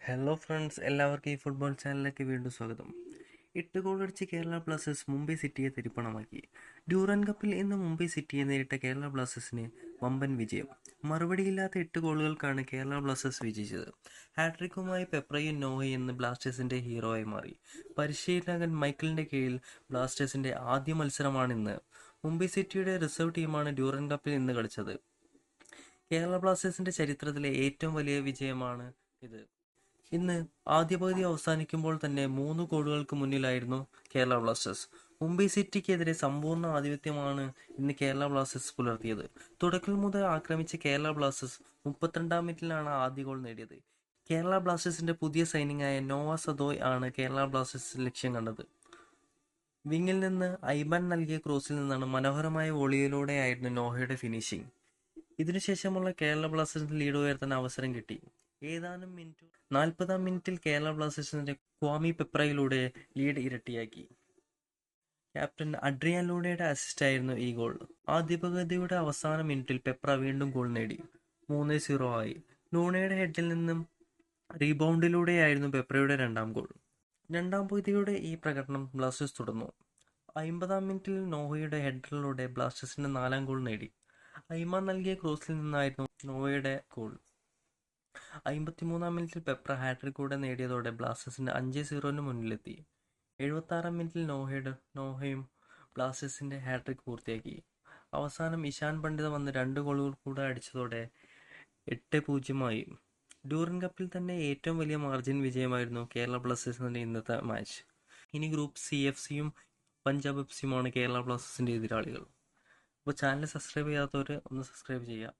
Hello friends, എല്ലാവർക്കും ഈ football ചാനലിലേക്ക് വീണ്ടും സ്വാഗതം. 8 ഗോളടിച്ച് കേരള ബ്ലാസ്റ്റേഴ്സ് മുംബൈ സിറ്റിയെ തരിപ്പണമാക്കി. ഡ്യൂറൻ കപ്പിൽ ഇന്ന് മുംബൈ സിറ്റിയെ നേരിട്ട കേരള ബ്ലാസ്റ്റേഴ്സിന് വമ്പൻ വിജയം. മറുപടിയില്ലാത്ത 8 ഗോളുകൾക്കാണ് കേരള ബ്ലാസ്റ്റേഴ്സ് വിജയിച്ചത്. ഹാട്രിക്കുമായി പെപ്രയും നോഹയും ഇന്ന് ബ്ലാസ്റ്റേഴ്സിന്റെ ഹീറോയായി മാറി. പരിശീലകൻ മൈക്കിളിന്റെ കീഴിൽ ബ്ലാസ്റ്റേഴ്സിന്റെ ആദ്യ മത്സരമാണിന്ന്. മുംബൈ സിറ്റിയുടെ റിസർവ് ടീമാണ് ഡ്യൂറൻ കപ്പിൽ ഇന്ന് കളിച്ചത്. കേരള ബ്ലാസ്റ്റേഴ്സിന്റെ ചരിത്രത്തിലെ ഏറ്റവും വലിയ വിജയമാണ് ഇത്. ഇന്ന് ആദ്യ പകുതി അവസാനിക്കുമ്പോൾ തന്നെ 3 ഗോളുകൾക്ക് മുന്നിലായിരുന്നു കേരള ബ്ലാസ്റ്റേഴ്സ്. മുംബൈ സിറ്റിക്കെതിരെ സമ്പൂർണ്ണ ആധിപത്യമാണ് ഇന്ന് കേരള ബ്ലാസ്റ്റേഴ്സ് പുലർത്തിയത്. തുടക്കം മുതൽ ആക്രമിച്ച കേരള ബ്ലാസ്റ്റേഴ്സ് 32-ാം മിനിറ്റിലാണ് ആദ്യ ഗോൾ നേടിയത്. കേരള ബ്ലാസ്റ്റേഴ്സിന്റെ പുതിയ സൈനിങ്ങായ നോവ സദോയ് ആണ് കേരള ബ്ലാസ്റ്റേഴ്സ് ലക്ഷ്യം കണ്ടത്. വിങ്ങിൽ നിന്ന് ഐബാൻ നൽകിയ ക്രോസിൽ നിന്നാണ് മനോഹരമായ വോളിയിലൂടെയായിരുന്നു നോഹയുടെ ഫിനിഷിംഗ്. ഇതിനുശേഷമുള്ള കേരള ബ്ലാസ്റ്റേഴ്സിന് ലീഡ് ഉയർത്താൻ അവസരം കിട്ടി. 40-ാം മിനിറ്റിൽ കേരള ബ്ലാസ്റ്റേഴ്സിന്റെ ക്വാമി പെപ്രയിലൂടെ ലീഡ് ഇരട്ടിയാക്കി. ക്യാപ്റ്റൻ അഡ്രിയാൻ ലൂണയുടെ അസിസ്റ്റായിരുന്നു ഈ ഗോൾ. ആദ്യ പകുതിയുടെ അവസാന മിനിറ്റിൽ പെപ്ര വീണ്ടും ഗോൾ നേടി. 3-0 ആയി. ലൂണയുടെ ഹെഡിൽ നിന്നും റീബൗണ്ടിലൂടെയായിരുന്നു പെപ്രയുടെ രണ്ടാം ഗോൾ. രണ്ടാം പകുതിയുടെ ഈ പ്രകടനം ബ്ലാസ്റ്റേഴ്സ് തുടർന്നു. 50-ാം മിനിറ്റിൽ നോഹയുടെ ഹെഡറിലൂടെ ബ്ലാസ്റ്റേഴ്സിന്റെ 4-ാം ഗോൾ നേടി. ഐമാൻ നൽകിയ ക്രോസിൽ നിന്നായിരുന്നു നോവയുടെ ഗോൾ. 53-ാം മിനിറ്റിൽ പെപ്ര ഹാട്രിക് കൂടെ നേടിയതോടെ ബ്ലാസ്റ്റേഴ്സിന് 5-0 മുന്നിലെത്തി. 76-ാം മിനിറ്റിൽ നോഹയും ബ്ലാസ്റ്റേഴ്സിന്റെ ഹാട്രിക് പൂർത്തിയാക്കി. അവസാനം ഇഷാൻ പണ്ഡിത വന്ന് 2 ഗോളുകൾ കൂടെ അടിച്ചതോടെ 8-0 ആയി. ഡ്യൂറൻ കപ്പിൽ തന്നെ ഏറ്റവും വലിയ മാർജിൻ വിജയമായിരുന്നു കേരള ബ്ലാസ്റ്റേഴ്സിന്റെ ഇന്നത്തെ മാച്ച്. ഇനി ഗ്രൂപ്പ് CFCയും പഞ്ചാബ് എഫ്സിയുമാണ് കേരള ബ്ലാസ്റ്റേഴ്സിന്റെ എതിരാളികൾ. അപ്പോൾ ചാനൽ സബ്സ്ക്രൈബ് ചെയ്യാത്തവർ ഒന്ന് സബ്സ്ക്രൈബ് ചെയ്യുക.